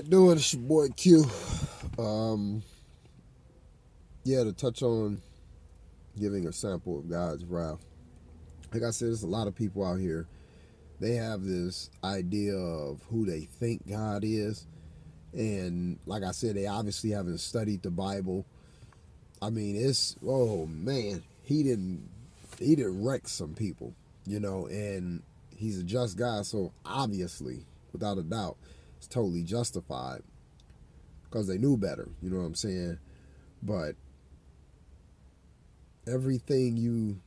Doing it's your boy Q. Yeah, to touch on giving a sample of God's wrath. Like I said, there's a lot of people out here. They have this idea of who they think God is, and like I said, they obviously haven't studied the Bible. I mean, it's oh man, he didn't wreck some people, and he's a just God, so obviously, without a doubt, it's totally justified because they knew better. You know what I'm saying? But everything you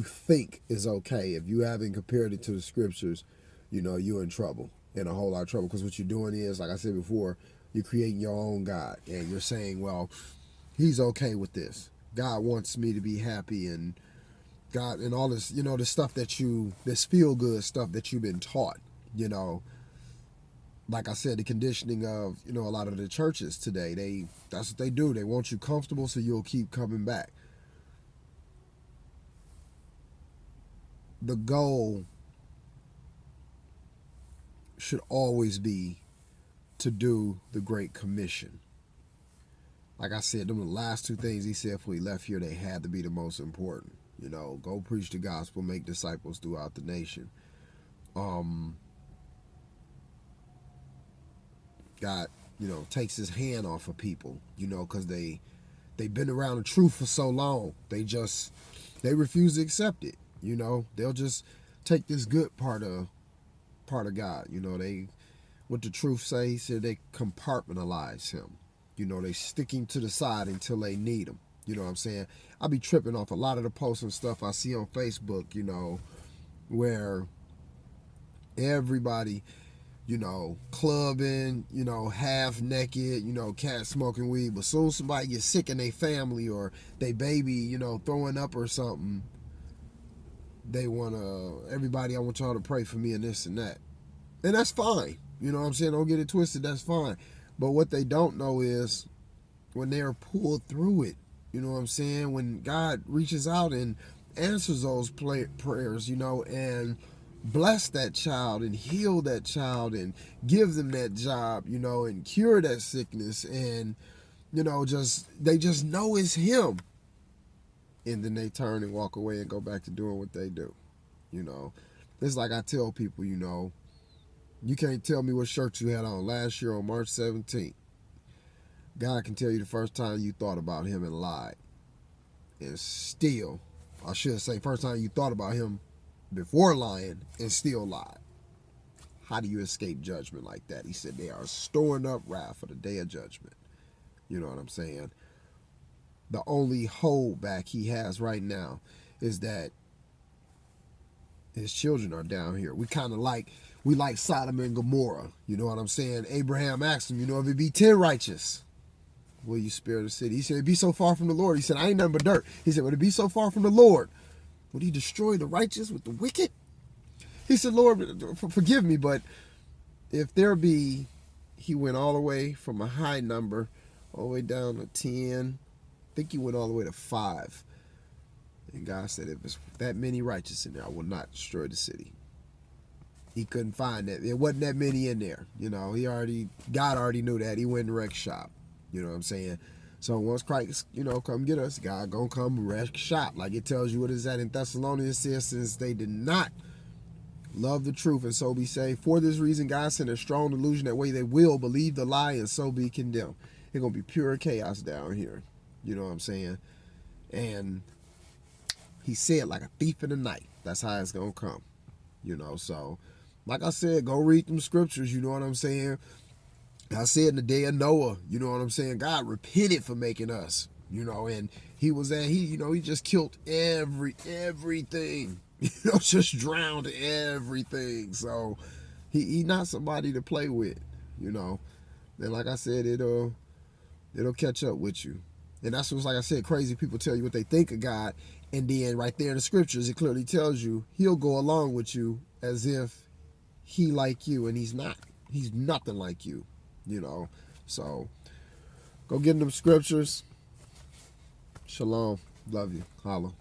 think is okay, if you haven't compared it to the scriptures, you're in trouble, in a whole lot of trouble. Because what you're doing is, like I said before, you're creating your own God, and you're saying, well, he's okay with this. God wants me to be happy, and God, and all this, the stuff this feel good stuff that you've been taught, like I said, the conditioning of, a lot of the churches today, that's what they do. They want you comfortable so you'll keep coming back. The goal should always be to do the Great Commission. Like I said, them the last two things he said before he left here, they had to be the most important. Go preach the gospel, make disciples throughout the nation. God, takes his hand off of people, because they've been around the truth for so long. They refuse to accept it. They'll just take this good part of God. They, what the truth say, he said they compartmentalize him. They stick him to the side until they need him. You know what I'm saying? I be tripping off a lot of the posts and stuff I see on Facebook, where everybody, clubbing, half naked, cats smoking weed. But soon as somebody gets sick in their family or they baby, throwing up or something, they want to, everybody, I want y'all to pray for me and this and that. And that's fine. You know what I'm saying? Don't get it twisted. That's fine. But what they don't know is when they're pulled through it, you know what I'm saying? When God reaches out and answers those prayers, and bless that child and heal that child and give them that job, and cure that sickness, and, they just know it's him. And then they turn and walk away and go back to doing what they do. It's like I tell people, you can't tell me what shirt you had on last year on March 17th. God can tell you the first time you thought about him and lied. And still, I should say, first time you thought about him before lying and still lied. How do you escape judgment like that? He said they are storing up wrath for the day of judgment. You know what I'm saying? The only holdback he has right now is that his children are down here. We like Sodom and Gomorrah. You know what I'm saying? Abraham asked him, if it be 10 righteous, will you spare the city? He said, it be so far from the Lord. He said, I ain't nothing but dirt. He said, would it be so far from the Lord? Would he destroy the righteous with the wicked? He said, Lord, forgive me, but if there be, he went all the way from a high number all the way down to 10. I think he went all the way to 5. And God said, if it's that many righteous in there, I will not destroy the city. He couldn't find that. There wasn't that many in there. God already knew that. He went and wrecked shop. You know what I'm saying? So once Christ, come get us, God gonna come wreck shop. Like it tells you what is that in Thessalonians, says, since they did not love the truth and so be saved. For this reason, God sent a strong delusion that way they will believe the lie and so be condemned. It's gonna be pure chaos down here. You know what I'm saying? And he said, like a thief in the night. That's how it's gonna come. So like I said, go read them scriptures. You know what I'm saying? I said in the day of Noah, you know what I'm saying? God repented for making us, and he was he just killed everything, just drowned everything. So he not somebody to play with, And like I said, it'll catch up with you. And that's what's, like I said, crazy people tell you what they think of God. And then right there in the scriptures, it clearly tells you he'll go along with you as if he like you, and he's not. He's nothing like you, So go get in them scriptures. Shalom. Love you. Holla.